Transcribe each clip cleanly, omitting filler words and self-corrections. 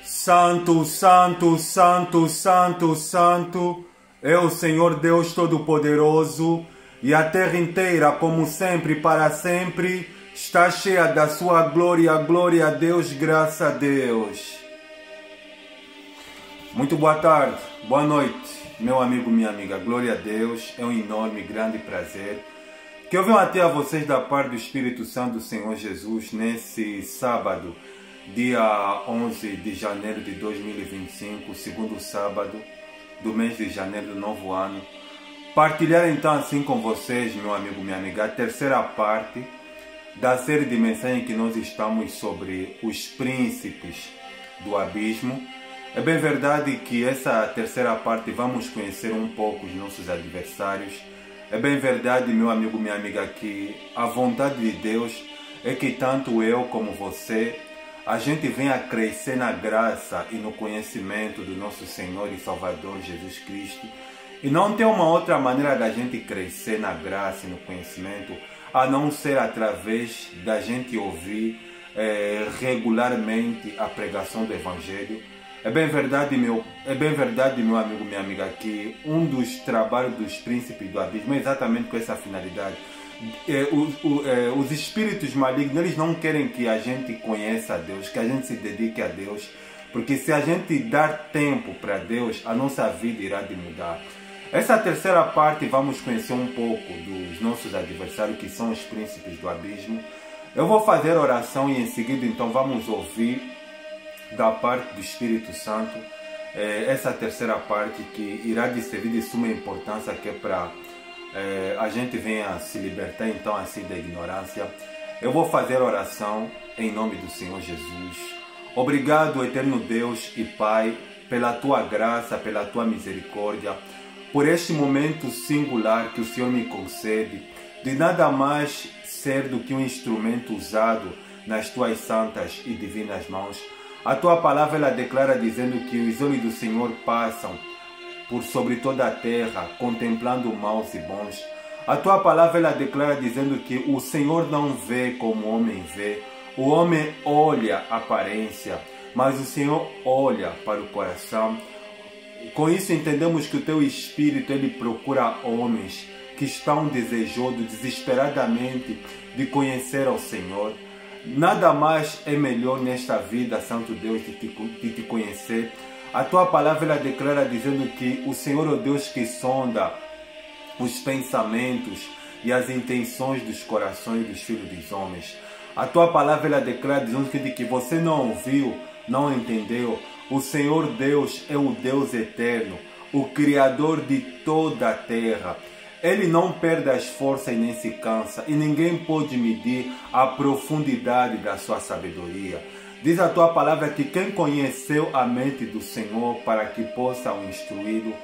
Santo, Santo, Santo, Santo, Santo é o Senhor Deus Todo-Poderoso, e a terra inteira, como sempre e para sempre, está cheia da sua glória. Glória a Deus, graças a Deus. Muito boa tarde, boa noite, meu amigo, minha amiga. Glória a Deus, é um enorme, grande prazer que eu venho até a vocês da parte do Espírito Santo do Senhor Jesus nesse sábado, dia 11 de janeiro de 2025, segundo sábado do mês de janeiro do novo ano. Partilhar então assim com vocês, meu amigo, minha amiga, a terceira parte da série de mensagens que nós estamos sobre os príncipes do abismo. É bem verdade que essa terceira parte vamos conhecer um pouco os nossos adversários. É bem verdade, meu amigo, minha amiga, que a vontade de Deus é que tanto eu como você, a gente venha crescer na graça e no conhecimento do nosso Senhor e Salvador Jesus Cristo. E não tem uma outra maneira da gente crescer na graça e no conhecimento a não ser através da gente ouvir regularmente a pregação do Evangelho. É bem verdade, meu amigo, minha amiga, que um dos trabalhos dos príncipes do abismo é exatamente com essa finalidade. Os espíritos malignos, eles não querem que a gente conheça a Deus, que a gente se dedique a Deus, porque se a gente dar tempo para Deus, a nossa vida irá de mudar. Essa terceira parte vamos conhecer um pouco dos nossos adversários, que são os príncipes do abismo. Eu vou fazer oração e em seguida então vamos ouvir da parte do Espírito Santo essa terceira parte que irá de servir de suma importância, que é para a gente venha se libertar então assim da ignorância. Eu vou fazer oração em nome do Senhor Jesus. Obrigado, eterno Deus e Pai, pela tua graça, pela tua misericórdia, por este momento singular que o Senhor me concede, de nada mais ser do que um instrumento usado nas tuas santas e divinas mãos. A tua palavra ela declara dizendo que os olhos do Senhor passam por sobre toda a terra, contemplando maus e bons. A tua palavra ela declara dizendo que o Senhor não vê como o homem vê. O homem olha a aparência, mas o Senhor olha para o coração. Com isso entendemos que o teu Espírito ele procura homens que estão desejosos desesperadamente de conhecer ao Senhor. Nada mais é melhor nesta vida, Santo Deus, de te conhecer. A tua palavra ela declara dizendo que o Senhor é o Deus que sonda os pensamentos e as intenções dos corações dos filhos dos homens. A tua palavra ela declara dizendo que você não ouviu, não entendeu. O Senhor Deus é o Deus eterno, o Criador de toda a terra. Ele não perde as forças e nem se cansa, e ninguém pode medir a profundidade da sua sabedoria. Diz a tua palavra que quem conheceu a mente do Senhor para que possa o instruí-lo,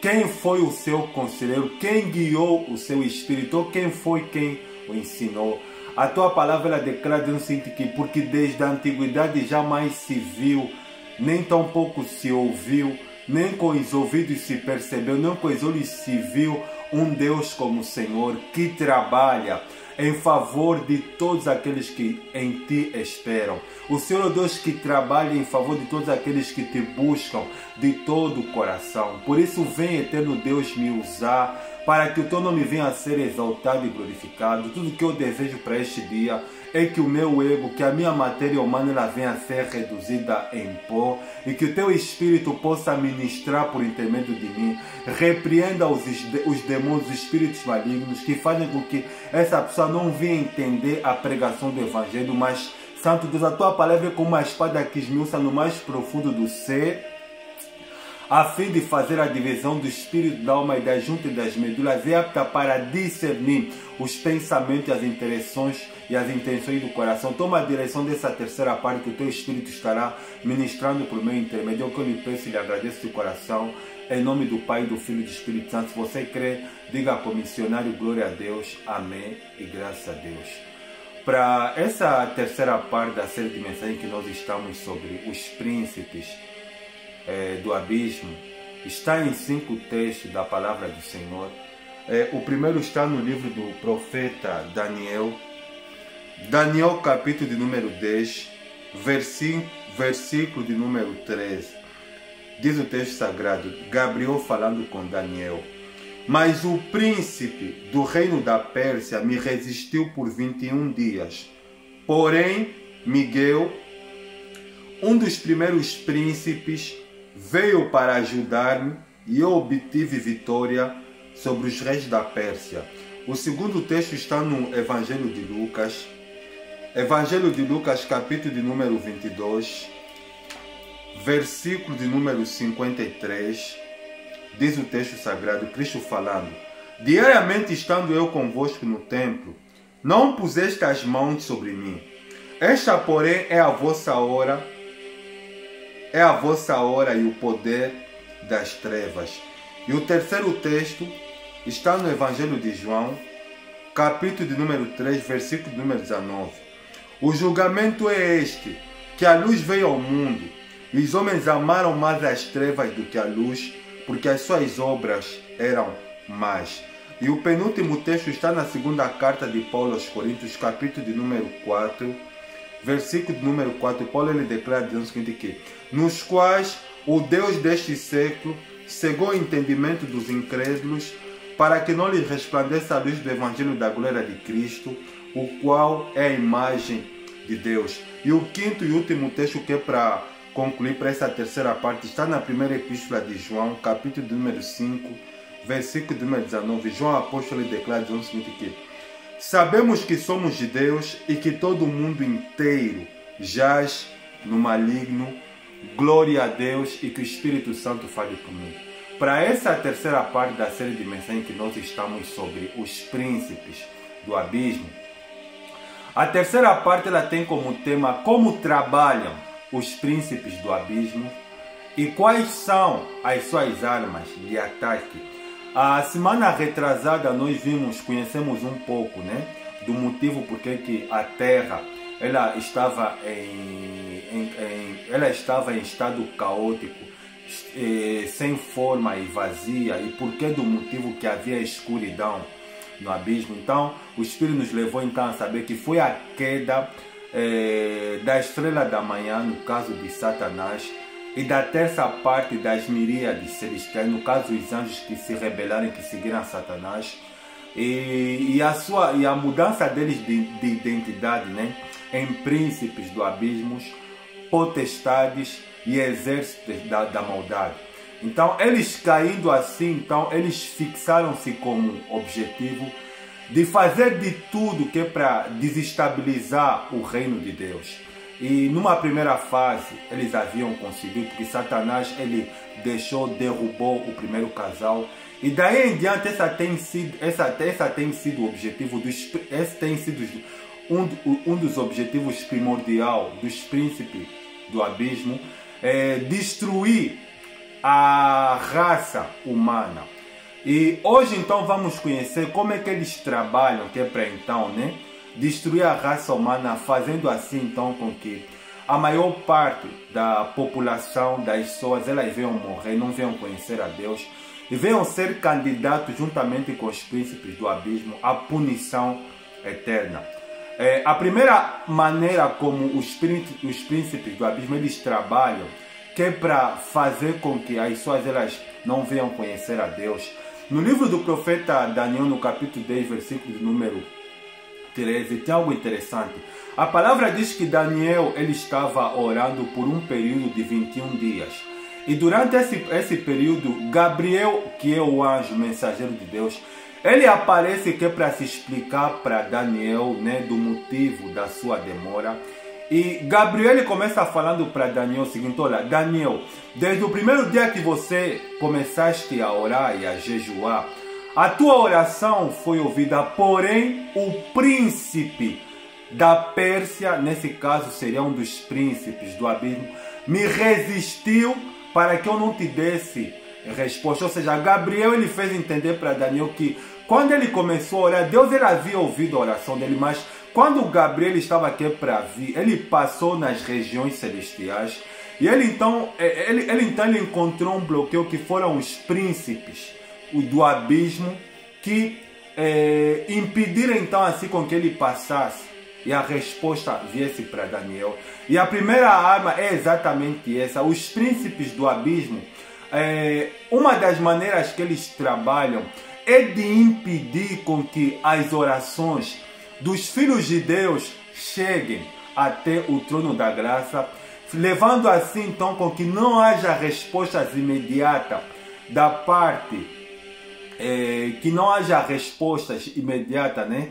quem foi o seu conselheiro, quem guiou o seu espírito, ou quem foi quem o ensinou. A tua palavra ela declara dizendo que porque desde a antiguidade jamais se viu, nem tampouco se ouviu, nem com os ouvidos se percebeu, nem com os olhos se viu um Deus como o Senhor, que trabalha em favor de todos aqueles que em ti esperam. O Senhor é o Deus que trabalha em favor de todos aqueles que te buscam de todo o coração. Por isso vem, eterno Deus, me usar para que o teu nome venha a ser exaltado e glorificado. Tudo que eu desejo para este dia é que o meu ego, que a minha matéria humana ela venha a ser reduzida em pó, e que o teu Espírito possa ministrar por intermédio de mim. Repreenda os demônios, os espíritos malignos que fazem com que essa pessoa não venha entender a pregação do Evangelho, mas, Santo Deus, a tua palavra é como uma espada que esmiuça no mais profundo do ser, a fim de fazer a divisão do espírito, da alma e das juntas e das medulas, é apta para discernir os pensamentos e as intenções do coração. Toma a direção dessa terceira parte que o teu Espírito estará ministrando por meu intermédio. É o que eu lhe peço e lhe agradeço de coração, em nome do Pai, do Filho e do Espírito Santo. Se você crê, diga como missionário, glória a Deus, amém e graças a Deus. Para essa terceira parte da série de mensagens que nós estamos sobre os príncipes do abismo, está em 5 textos da palavra do Senhor. O primeiro está no livro do profeta Daniel, capítulo de número 10, versículo de número 13. Diz o texto sagrado, Gabriel falando com Daniel. Mas o príncipe do reino da Pérsia me resistiu por 21 dias. Porém, Miguel, um dos primeiros príncipes, veio para ajudar-me e eu obtive vitória sobre os reis da Pérsia. O segundo texto está no Evangelho de Lucas. Evangelho de Lucas, capítulo de número 22, versículo de número 53. Diz o texto sagrado, Cristo falando. Diariamente estando eu convosco no templo, não puseste as mãos sobre mim. Esta, porém, é a vossa hora e o poder das trevas. E o terceiro texto está no Evangelho de João, capítulo de número 3, versículo de número 19. O julgamento é este, que a luz veio ao mundo, e os homens amaram mais as trevas do que a luz, porque as suas obras eram más. E o penúltimo texto está na segunda carta de Paulo aos Coríntios, capítulo de número 4, versículo de número 4, Paulo ele declara dizendo o seguinte aqui, nos quais o Deus deste século cegou o entendimento dos incrédulos, para que não lhes resplandeça a luz do Evangelho da glória de Cristo, o qual é a imagem de Deus. E o quinto e último texto que é para concluir para essa terceira parte, está na primeira epístola de João, capítulo de número 5, versículo de número 19. João apóstolo declara dizendo o seguinte aqui, sabemos que somos de Deus e que todo o mundo inteiro jaz no maligno. Glória a Deus e que o Espírito Santo fale comigo. Para essa terceira parte da série de mensagens que nós estamos sobre os príncipes do abismo, a terceira parte ela tem como tema como trabalham os príncipes do abismo e quais são as suas armas de ataque. A semana retrasada nós conhecemos um pouco, do motivo porque que a Terra ela estava em estado caótico, sem forma e vazia, e porque do motivo que havia escuridão no abismo. Então o Espírito nos levou então a saber que foi a queda da estrela da manhã, no caso de Satanás, e da terça parte das miríades celestiais, no caso os anjos que se rebelaram e que seguiram Satanás, e a mudança deles de identidade, em príncipes do abismo, potestades e exércitos da maldade. Então eles caindo assim, então eles fixaram-se como objetivo de fazer de tudo que é para desestabilizar o reino de Deus. E numa primeira fase eles haviam conseguido, porque Satanás ele derrubou o primeiro casal, e daí em diante essa tem sido o objetivo esse tem sido um dos objetivos primordial dos príncipes do abismo, destruir a raça humana. E hoje então vamos conhecer como é que eles trabalham, que é para então, destruir a raça humana, fazendo assim então com que a maior parte da população, das pessoas, elas venham morrer, não venham conhecer a Deus e venham ser candidatos juntamente com os príncipes do abismo à punição eterna. A primeira maneira como os príncipes do abismo eles trabalham, que é para fazer com que as pessoas elas não venham conhecer a Deus. No livro do profeta Daniel, no capítulo 10, versículo de número 13, tem algo interessante. A palavra diz que Daniel ele estava orando por um período de 21 dias. E durante esse período, Gabriel, que é o anjo mensageiro de Deus, ele aparece que é para se explicar para Daniel, do motivo da sua demora. E Gabriel ele começa falando para Daniel o seguinte: olha, Daniel, desde o primeiro dia que você começaste a orar e a jejuar, a tua oração foi ouvida, porém o príncipe da Pérsia, nesse caso seria um dos príncipes do abismo, me resistiu para que eu não te desse resposta. Ou seja, Gabriel ele fez entender para Daniel que quando ele começou a orar, Deus ele havia ouvido a oração dele, mas quando Gabriel estava aqui para vir, ele passou nas regiões celestiais e ele então ele encontrou um bloqueio que foram os príncipes do abismo que impediram então assim com que ele passasse. e a resposta viesse para Daniel. E a primeira arma é exatamente essa, os príncipes do abismo. Uma das maneiras que eles trabalham é de impedir com que as orações dos filhos de Deus cheguem até o trono da graça, levando assim então com que não haja respostas imediatas da parte, que não haja respostas imediatas, né?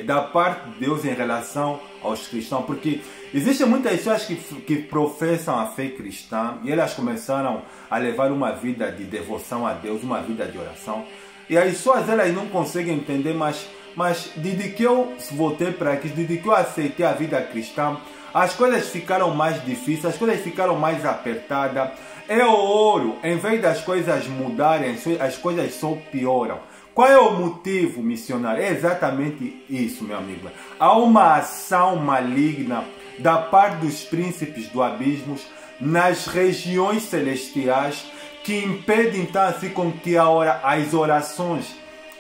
Da parte de Deus em relação aos cristãos, porque existem muitas pessoas que professam a fé cristã e elas começaram a levar uma vida de devoção a Deus, uma vida de oração, e as pessoas elas não conseguem entender, mas desde que eu voltei para Cristo, desde que eu aceitei a vida cristã, as coisas ficaram mais difíceis, as coisas ficaram mais apertadas. Eu oro, em vez das coisas mudarem, as coisas só pioram. Qual é o motivo, missionário? É exatamente isso, meu amigo. Há uma ação maligna da parte dos príncipes do abismo nas regiões celestiais que impede então assim com que as orações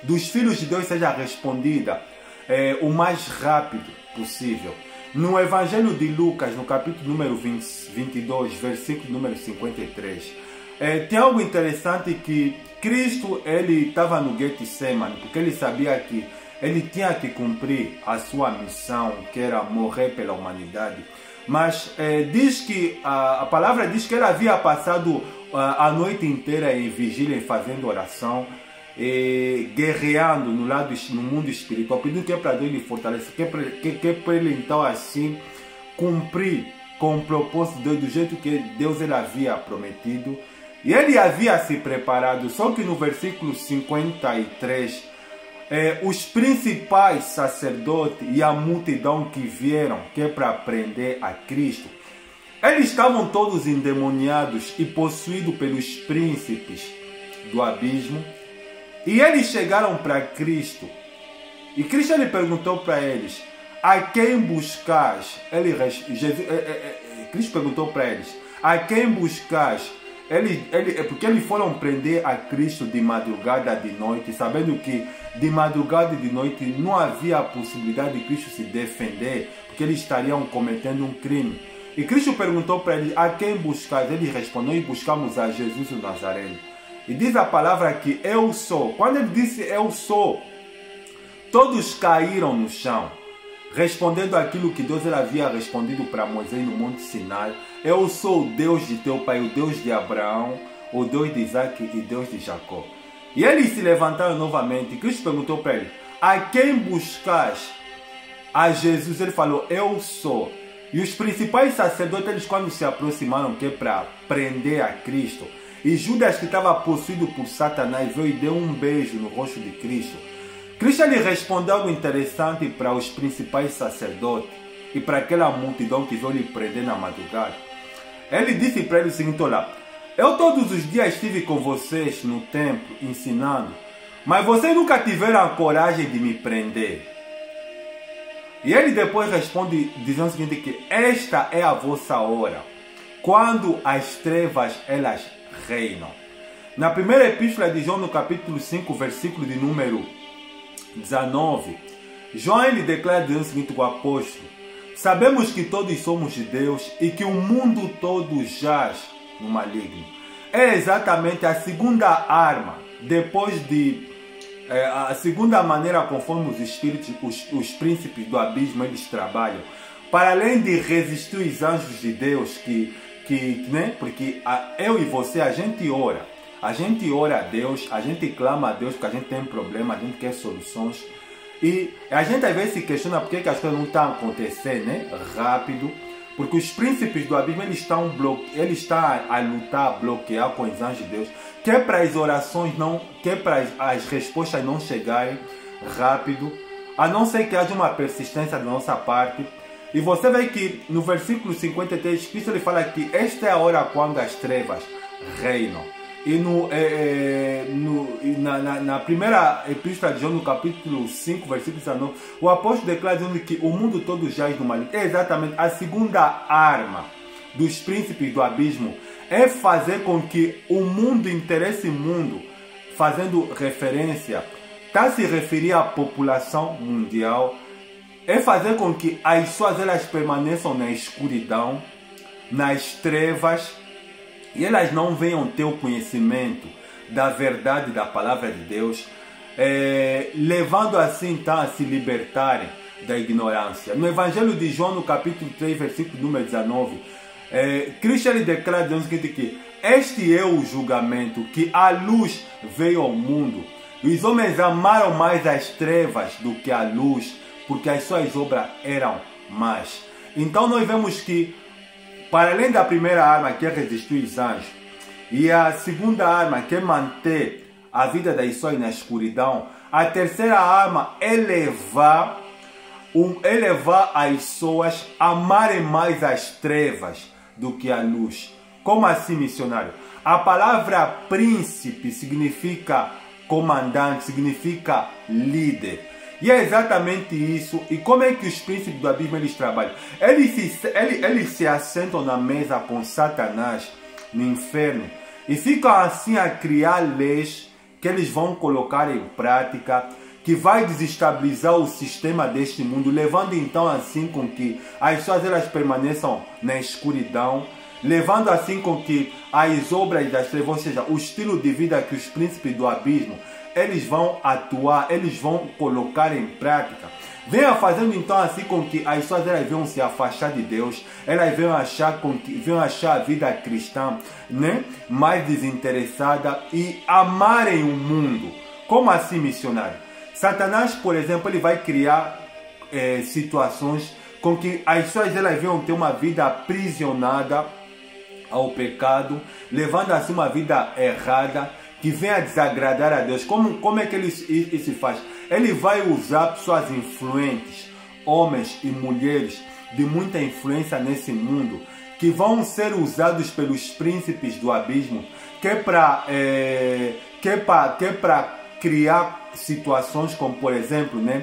dos filhos de Deus sejam respondidas o mais rápido possível. No Evangelho de Lucas, no capítulo número 22, versículo número 53, tem algo interessante que Cristo ele estava no Getsemane, porque ele sabia que ele tinha que cumprir a sua missão, que era morrer pela humanidade. Mas diz que a palavra diz que ele havia passado a noite inteira em vigília e fazendo oração, guerreando no mundo espiritual, pedindo que é para Deus lhe fortalecer, que é para ele então assim cumprir com o propósito de Deus, do jeito que Deus ele havia prometido. E ele havia se preparado, só que no versículo 53, os principais sacerdotes e a multidão que vieram, que é para prender a Cristo, eles estavam todos endemoniados e possuídos pelos príncipes do abismo. E eles chegaram para Cristo. E Cristo ele perguntou para eles: a quem buscais? Cristo perguntou para eles: a quem buscais? Porque eles foram prender a Cristo de madrugada de noite, sabendo que de madrugada e de noite não havia a possibilidade de Cristo se defender, porque eles estariam cometendo um crime. E Cristo perguntou para eles: a quem buscais? Ele respondeu: e buscamos a Jesus o Nazareno. E diz a palavra que eu sou. Quando ele disse eu sou, todos caíram no chão, respondendo aquilo que Deus havia respondido para Moisés no Monte Sinai: eu sou o Deus de teu pai, o Deus de Abraão, o Deus de Isaac e Deus de Jacó. E eles se levantaram novamente. Cristo perguntou para ele: a quem buscas? A Jesus. Ele falou: eu sou. E os principais sacerdotes, eles quando se aproximaram, que é para prender a Cristo, e Judas, que estava possuído por Satanás, veio e deu um beijo no rosto de Cristo. Cristo lhe respondeu algo interessante para os principais sacerdotes e para aquela multidão que veio lhe prender na madrugada. Ele disse para eles o seguinte: olha, eu todos os dias estive com vocês no templo ensinando, mas vocês nunca tiveram a coragem de me prender. E ele depois responde dizendo o seguinte: que esta é a vossa hora, quando as trevas elas reinam. Na primeira epístola de João, no capítulo 5, versículo de número 19, João ele declara dizendo o seguinte: o apóstolo: sabemos que todos somos de Deus e que o mundo todo jaz no maligno. É exatamente a segunda arma, depois de a segunda maneira conforme os espíritos, os príncipes do abismo eles trabalham, para além de resistir os anjos de Deus, né? Porque eu e você, a gente ora a Deus, a gente clama a Deus porque a gente tem problema, a gente quer soluções. E a gente às vezes se questiona por que as coisas não estão acontecendo, né, rápido. Porque os príncipes do abismo eles estão a lutar, a bloquear com os anjos de Deus, que é para as orações não, que é para as respostas não chegarem rápido, a não ser que haja uma persistência da nossa parte. E você vê que no versículo 53, Cristo ele fala que esta é a hora quando as trevas reinam. E na primeira epístola de João, no capítulo 5, versículo 19, o apóstolo declara dizendo que o mundo todo jaz no maligno. É exatamente a segunda arma dos príncipes do abismo, é fazer com que o mundo, interesse mundo, fazendo referência, está se referir à população mundial, é fazer com que as pessoas elas permaneçam na escuridão, nas trevas, e elas não venham ter o conhecimento da verdade da palavra de Deus, levando assim então a se libertarem da ignorância. No Evangelho de João, no capítulo 3, versículo número 19, Cristo ele declara dizendo o seguinte, que este é o julgamento, que a luz veio ao mundo. Os homens amaram mais as trevas do que a luz, porque as suas obras eram más. Então nós vemos que, para além da primeira arma, que é resistir os anjos, e a segunda arma, que é manter a vida das pessoas na escuridão, a terceira arma é levar as pessoas a amarem mais as trevas do que a luz. Como assim, missionário? A palavra príncipe significa comandante, significa líder. E é exatamente isso. E como é que os príncipes do abismo eles trabalham? Eles se assentam na mesa com Satanás no inferno e ficam assim a criar leis que eles vão colocar em prática, que vai desestabilizar o sistema deste mundo, levando então assim com que as pessoas elas permaneçam na escuridão, levando assim com que as obras das trevas, ou seja, o estilo de vida que os príncipes do abismo eles vão atuar, eles vão colocar em prática, venha fazendo então assim com que as pessoas elas venham se afastar de Deus, elas venham achar a vida cristã, né, mais desinteressada e amarem o mundo. Como assim, missionário? Satanás, por exemplo, ele vai criar situações com que as pessoas elas venham ter uma vida aprisionada ao pecado, levando assim uma vida errada, que venha desagradar a Deus. Como é que ele se faz? Ele vai usar pessoas influentes, homens e mulheres de muita influência nesse mundo, que vão ser usados pelos príncipes do abismo, que é para criar situações como, por exemplo, né,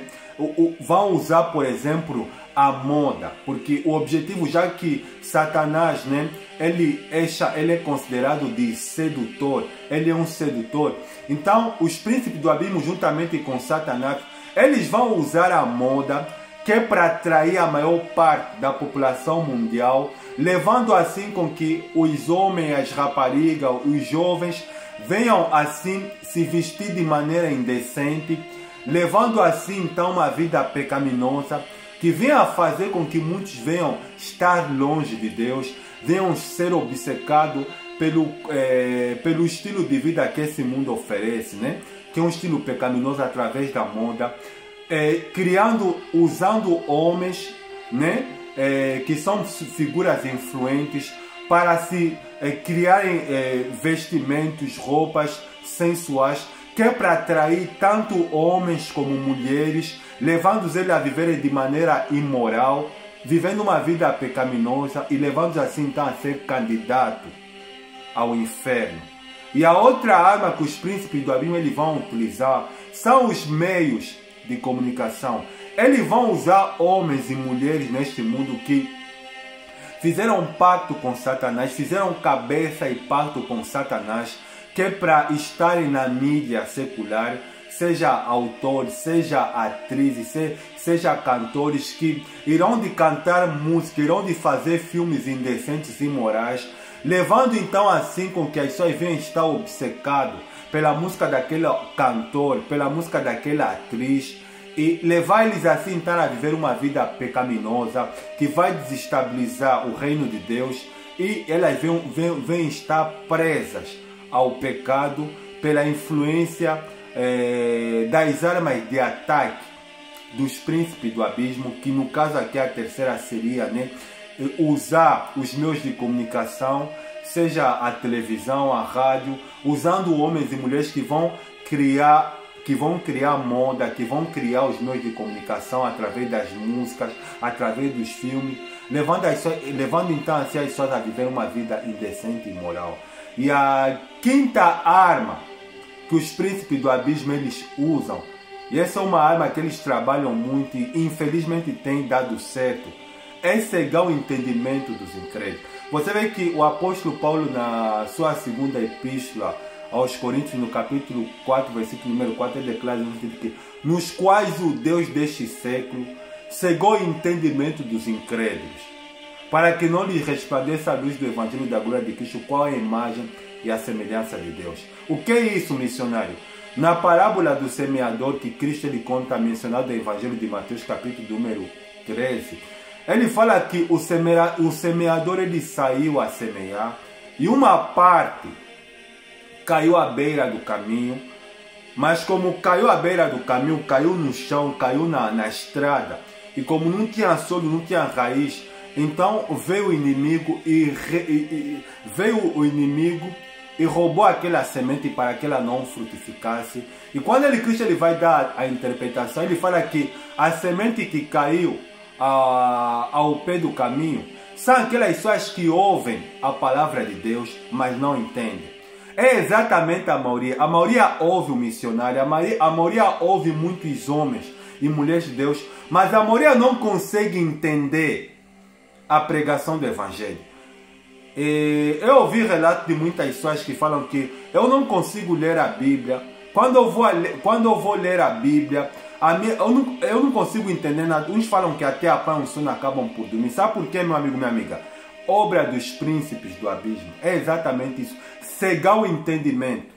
vão usar, por exemplo, a moda, porque o objetivo, já que Satanás, né, ele é considerado de sedutor, ele é um sedutor. Então, os príncipes do abismo, juntamente com Satanás, eles vão usar a moda, que é para atrair a maior parte da população mundial, levando assim com que os homens, as raparigas, os jovens, venham assim se vestir de maneira indecente, levando assim então uma vida pecaminosa, que venha fazer com que muitos venham estar longe de Deus, venham ser obcecados pelo estilo de vida que esse mundo oferece, né? Que é um estilo pecaminoso através da moda, usando homens, né? Que são figuras influentes para se criarem vestimentos, roupas sensuais, que é para atrair tanto homens como mulheres, levando-os a viverem de maneira imoral, vivendo uma vida pecaminosa e levando-os assim então a ser candidato ao inferno. E a outra arma que os príncipes do abismo eles vão utilizar são os meios de comunicação. Eles vão usar homens e mulheres neste mundo que fizeram um pacto com Satanás, fizeram cabeça e pacto com Satanás, que é para estarem na mídia secular, seja autores, seja atrizes, seja cantores, que irão de cantar música, irão de fazer filmes indecentes e imorais, levando então assim com que as pessoas venham estar obcecadas pela música daquele cantor, pela música daquela atriz, e levar eles assim então a viver uma vida pecaminosa, que vai desestabilizar o reino de Deus, e elas vêm estar presas ao pecado pela influência das armas de ataque dos príncipes do abismo, que no caso aqui a terceira seria, né, usar os meios de comunicação, seja a televisão, a rádio, usando homens e mulheres que vão criar moda, que vão criar os meios de comunicação através das músicas, através dos filmes, levando então assim as pessoas a viver uma vida indecente e imoral. E a quinta arma que os príncipes do abismo eles usam, e essa é uma arma que eles trabalham muito e infelizmente tem dado certo, é cegar o entendimento dos incrédulos. Você vê que o apóstolo Paulo, na sua segunda epístola aos Coríntios, no capítulo 4, versículo número 4, ele declara que nos quais o Deus deste século cegou o entendimento dos incrédulos, para que não lhes resplandeça a luz do Evangelho da glória de Cristo, qual é a imagem e a semelhança de Deus. O que é isso, missionário? Na parábola do semeador que Cristo ele conta, mencionado no Evangelho de Mateus, capítulo número 13, ele fala que o semeador ele saiu a semear e uma parte caiu à beira do caminho, mas como caiu à beira do caminho, caiu no chão, caiu na estrada, e como não tinha solo, não tinha raiz, então veio o inimigo e roubou aquela semente para que ela não frutificasse. E quando Cristo ele vai dar a interpretação, ele fala que a semente que caiu ao pé do caminho são aquelas pessoas que ouvem a palavra de Deus, mas não entendem. É exatamente a maioria. A maioria ouve o missionário, a maioria ouve muitos homens e mulheres de Deus, mas a maioria não consegue entender a pregação do Evangelho. Eu ouvi relatos de muitas pessoas que falam que eu não consigo ler a Bíblia. Quando eu vou ler a Bíblia, eu não consigo entender nada. Uns falam que até apanham um sono, acabam por dormir. Sabe por quê, meu amigo, minha amiga? Obra dos príncipes do abismo. É exatamente isso. Cegar o entendimento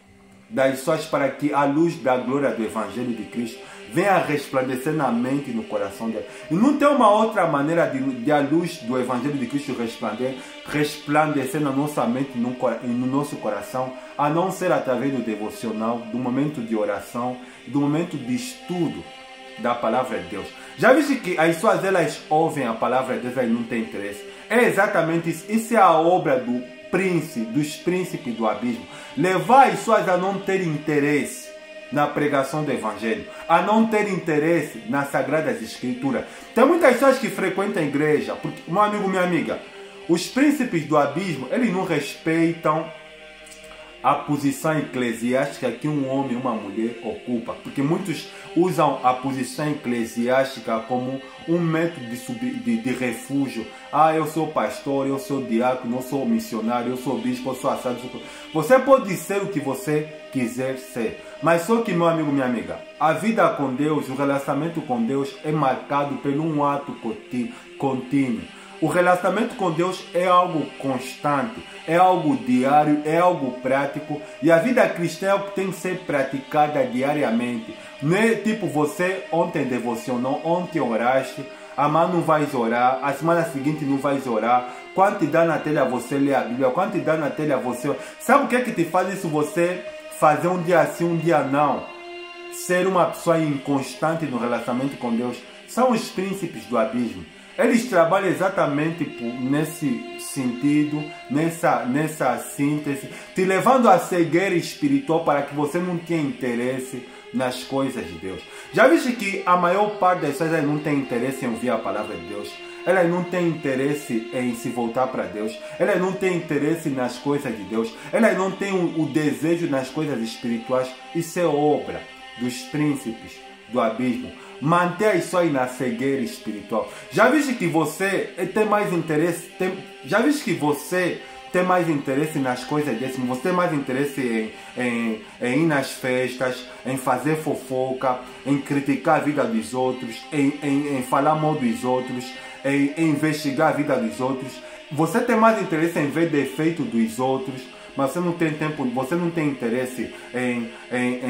das pessoas para que a luz da glória do Evangelho de Cristo venha resplandecer na mente e no coração dela. E não tem uma outra maneira de a luz do Evangelho de Cristo resplandecer na nossa mente e no nosso coração, a não ser através do devocional, do momento de oração, do momento de estudo da palavra de Deus. Já viste que as pessoas elas ouvem a palavra de Deus e não têm interesse? É exatamente isso. Isso é a obra dos príncipes do abismo. Levar as pessoas a não ter interesse na pregação do Evangelho, a não ter interesse nas Sagradas Escrituras. Tem muitas pessoas que frequentam a igreja, porque, meu amigo, minha amiga, os príncipes do abismo, eles não respeitam a posição eclesiástica que um homem e uma mulher ocupa, porque muitos usam a posição eclesiástica como um método de refúgio. Eu sou pastor, eu sou diácono, eu sou missionário, eu sou bispo, eu sou assado. Você pode ser o que você quiser ser, mas só que, meu amigo, minha amiga, a vida com Deus, o relacionamento com Deus é marcado por um ato contínuo. O relacionamento com Deus é algo constante, é algo diário, é algo prático. E a vida cristã é o que tem que ser praticada diariamente. Não é tipo você ontem devocionou, ontem oraste, amanhã não vais orar, a semana seguinte não vais orar. Quando te dá na telha você lê a Bíblia, quando te dá na telha você... Sabe o que é que te faz isso você fazer um dia sim, um dia não? Ser uma pessoa inconstante no relacionamento com Deus. São os príncipes do abismo. Eles trabalham exatamente nesse sentido, nessa síntese, te levando a cegueira espiritual para que você não tenha interesse nas coisas de Deus. Já viste que a maior parte das pessoas não tem interesse em ouvir a palavra de Deus? Elas não têm interesse em se voltar para Deus. Elas não têm interesse nas coisas de Deus. Elas não têm o desejo nas coisas espirituais. Isso é obra dos príncipes do abismo. Manter isso aí na cegueira espiritual. Já viste que você tem mais interesse? Já viste que você tem mais interesse nas coisas desse? Você tem mais interesse em ir nas festas, em fazer fofoca, em criticar a vida dos outros, em falar mal dos outros, em investigar a vida dos outros. Você tem mais interesse em ver defeito dos outros, mas você não tem tempo, você não tem interesse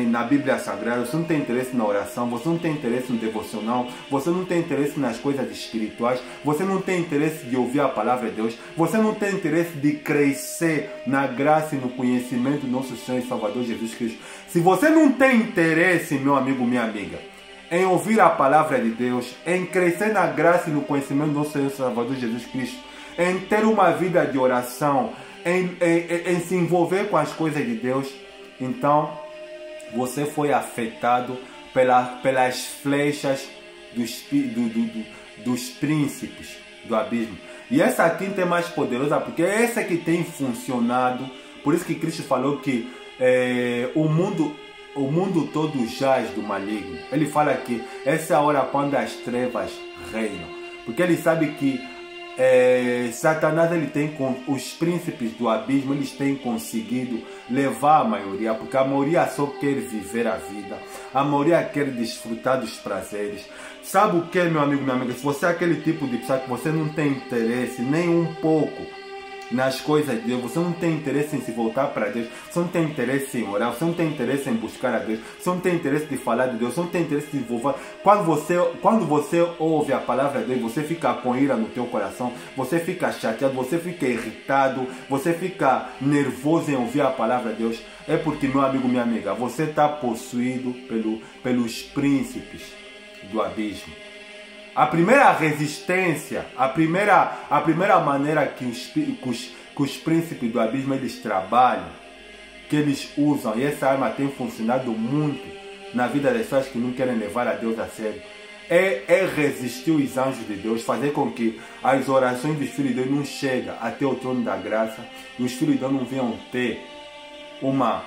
na Bíblia Sagrada, você não tem interesse na oração, você não tem interesse no devocional, você não tem interesse nas coisas espirituais, você não tem interesse de ouvir a palavra de Deus, você não tem interesse de crescer na graça e no conhecimento do nosso Senhor e Salvador Jesus Cristo. Se você não tem interesse, meu amigo, minha amiga, em ouvir a palavra de Deus, em crescer na graça e no conhecimento do nosso Senhor e Salvador Jesus Cristo, em ter uma vida de oração, em se envolver com as coisas de Deus, então você foi afetado pelas flechas dos príncipes do abismo. E essa quinta é mais poderosa porque é essa que tem funcionado. Por isso que Cristo falou que o mundo todo jaz do maligno. Ele fala que essa é a hora quando as trevas reinam, porque ele sabe que Satanás, os príncipes do abismo, eles têm conseguido levar a maioria, porque a maioria só quer viver a vida, a maioria quer desfrutar dos prazeres. Sabe o que, meu amigo, minha amiga? Se você é aquele tipo de pessoa que você não tem interesse nem um pouco nas coisas de Deus, você não tem interesse em se voltar para Deus, você não tem interesse em orar, você não tem interesse em buscar a Deus, você não tem interesse de falar de Deus, você não tem interesse de envolver. Quando você ouve a palavra de Deus, você fica com ira no teu coração, você fica chateado, você fica irritado, você fica nervoso em ouvir a palavra de Deus. É porque, meu amigo, minha amiga, você está possuído pelos príncipes do abismo. A primeira resistência, a primeira maneira que os príncipes do abismo eles trabalham, que eles usam, e essa arma tem funcionado muito na vida das pessoas que não querem levar a Deus a sério, é resistir os anjos de Deus, fazer com que as orações dos filhos de Deus não cheguem até o trono da graça e os filhos de Deus não venham ter uma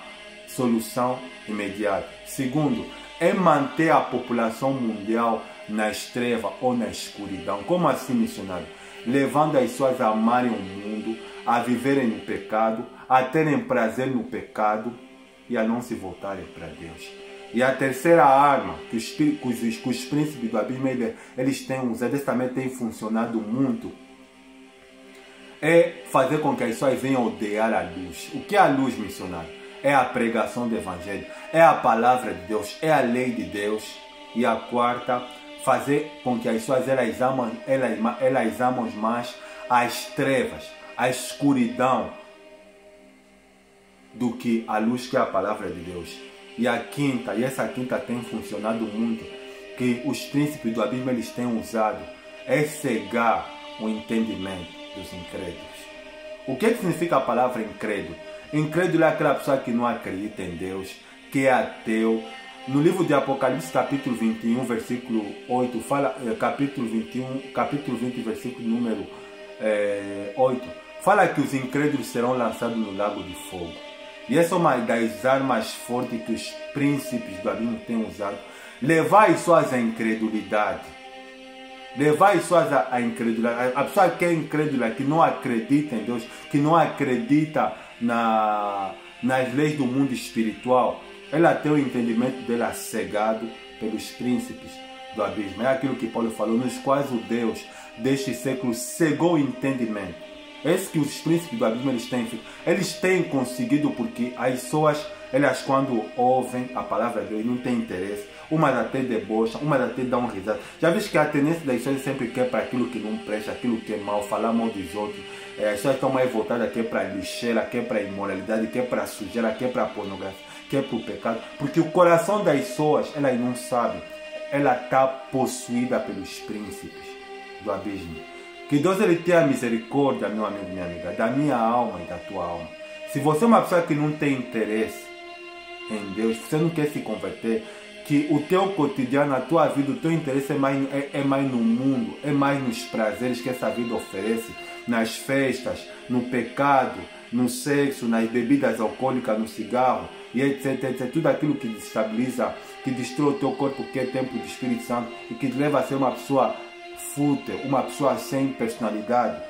solução imediata. Segundo, é manter a população mundial nas trevas ou na escuridão. Como assim, missionário? Levando as pessoas a amarem o mundo, a viverem no pecado, a terem prazer no pecado e a não se voltarem para Deus. E a terceira arma que os príncipes do abismo eles têm usado, esse também tem funcionado muito, é fazer com que as pessoas venham odiar a luz. O que é a luz, missionário? É a pregação do Evangelho, é a palavra de Deus, é a lei de Deus. E a quarta, fazer com que as pessoas elas amam mais as trevas, a escuridão, do que a luz, que é a palavra de Deus. E a quinta, e essa quinta tem funcionado muito, que os príncipes do abismo eles têm usado, é cegar o entendimento dos incrédulos. O que significa a palavra incrédulo? Incrédulo é aquela pessoa que não acredita em Deus, que é ateu. No livro de Apocalipse, capítulo 21, versículo 8, fala, capítulo 20, versículo número 8, fala que os incrédulos serão lançados no lago de fogo. E essa é uma das armas fortes que os príncipes do abismo têm usado. Levar as pessoas à incredulidade. Levar as pessoas à incredulidade. A pessoa que é incrédula, que não acredita em Deus, que não acredita nas leis do mundo espiritual, ela tem o entendimento dela cegado pelos príncipes do abismo. É aquilo que Paulo falou, nos quais o Deus deste século cegou o entendimento. É isso que os príncipes do abismo eles têm conseguido, porque as pessoas, elas quando ouvem a palavra de Deus não têm interesse. Umas até debocham, umas até dão risada. Já viste que a tendência das pessoas sempre quer para aquilo que não presta, aquilo que é mal, falar mal dos outros. As pessoas estão mais voltadas, quer para lixeira, quer para imoralidade, quer para sujeira, quer para pornografia, quer para o pecado. Porque o coração das pessoas, elas não sabem. Ela está possuída pelos príncipes do abismo. Que Deus ele tenha misericórdia, meu amigo, minha amiga, da minha alma e da tua alma. Se você é uma pessoa que não tem interesse em Deus, você não quer se converter, que o teu cotidiano, a tua vida, o teu interesse é mais no mundo, é mais nos prazeres que essa vida oferece, nas festas, no pecado, no sexo, nas bebidas alcoólicas, no cigarro, e etc, etc. Tudo aquilo que desestabiliza, que destrói o teu corpo, que é templo do Espírito Santo, e que te leva a ser uma pessoa fútil, uma pessoa sem personalidade.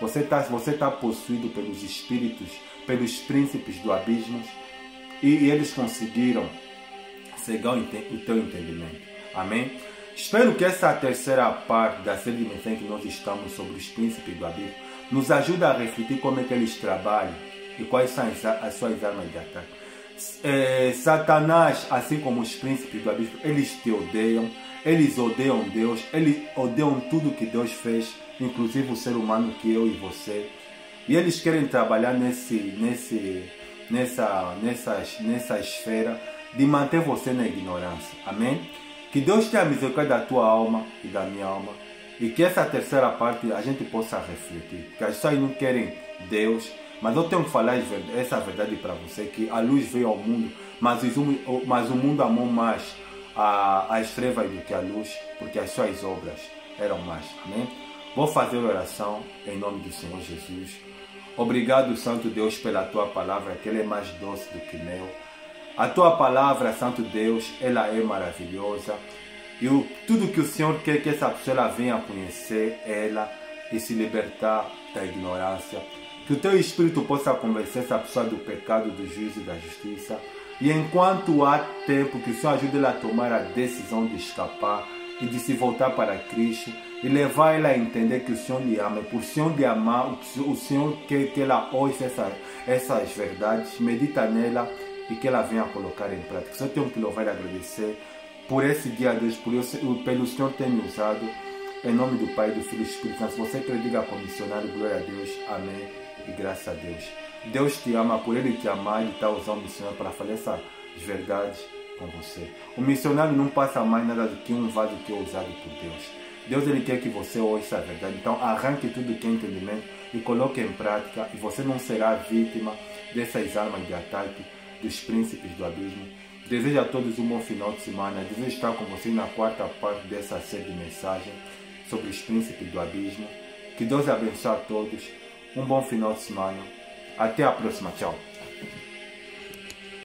Você tá possuído pelos espíritos, pelos príncipes do abismo, e eles conseguiram cegar o teu entendimento. Amém? Espero que essa terceira parte da série de mensagens que nós estamos sobre os príncipes do abismo nos ajude a refletir como é que eles trabalham e quais são as suas armas de ataque. Satanás, assim como os príncipes do abismo, eles te odeiam. Eles odeiam Deus, eles odeiam tudo que Deus fez, inclusive o ser humano que eu e você. E eles querem trabalhar nessa esfera de manter você na ignorância. Amém? Que Deus tenha misericórdia da tua alma e da minha alma. E que essa terceira parte a gente possa refletir. Porque as pessoas não querem Deus. Mas eu tenho que falar essa verdade para você. Que a luz veio ao mundo. Mas o mundo amou mais as trevas do que a luz, porque as suas obras eram más. Amém? Vou fazer oração em nome do Senhor Jesus. Obrigado, Santo Deus, pela tua palavra, que ela é mais doce do que mel. A tua palavra, Santo Deus, ela é maravilhosa. E tudo que o Senhor quer que essa pessoa venha a conhecer ela e se libertar da ignorância. Que o teu espírito possa convencer essa pessoa do pecado, do juízo e da justiça. E enquanto há tempo, que o Senhor ajude ela a tomar a decisão de escapar e de se voltar para Cristo e levar ela a entender que o Senhor lhe ama. E por o Senhor lhe amar, o Senhor quer que ela ouça essas verdades, medita nela e que ela venha a colocar em prática. Só tenho que louvar e agradecer por esse dia, Deus, pelo Senhor ter me usado. Em nome do Pai, do Filho e do Espírito Santo. Se você quer, diga como missionário, glória a Deus, amém e graças a Deus. Deus te ama, por Ele te amar, Ele está usando o missionário para falar essas verdades com você. O missionário não passa mais nada do que um vaso que é usado por Deus. Deus, Ele quer que você ouça a verdade. Então arranque tudo que é entendimento e coloque em prática, e você não será vítima dessas armas de ataque dos príncipes do abismo. Desejo a todos um bom final de semana. Desejo estar com vocês na quarta parte dessa série de mensagens sobre os príncipes do abismo. Que Deus abençoe a todos. Um bom final de semana. Até a próxima. Tchau.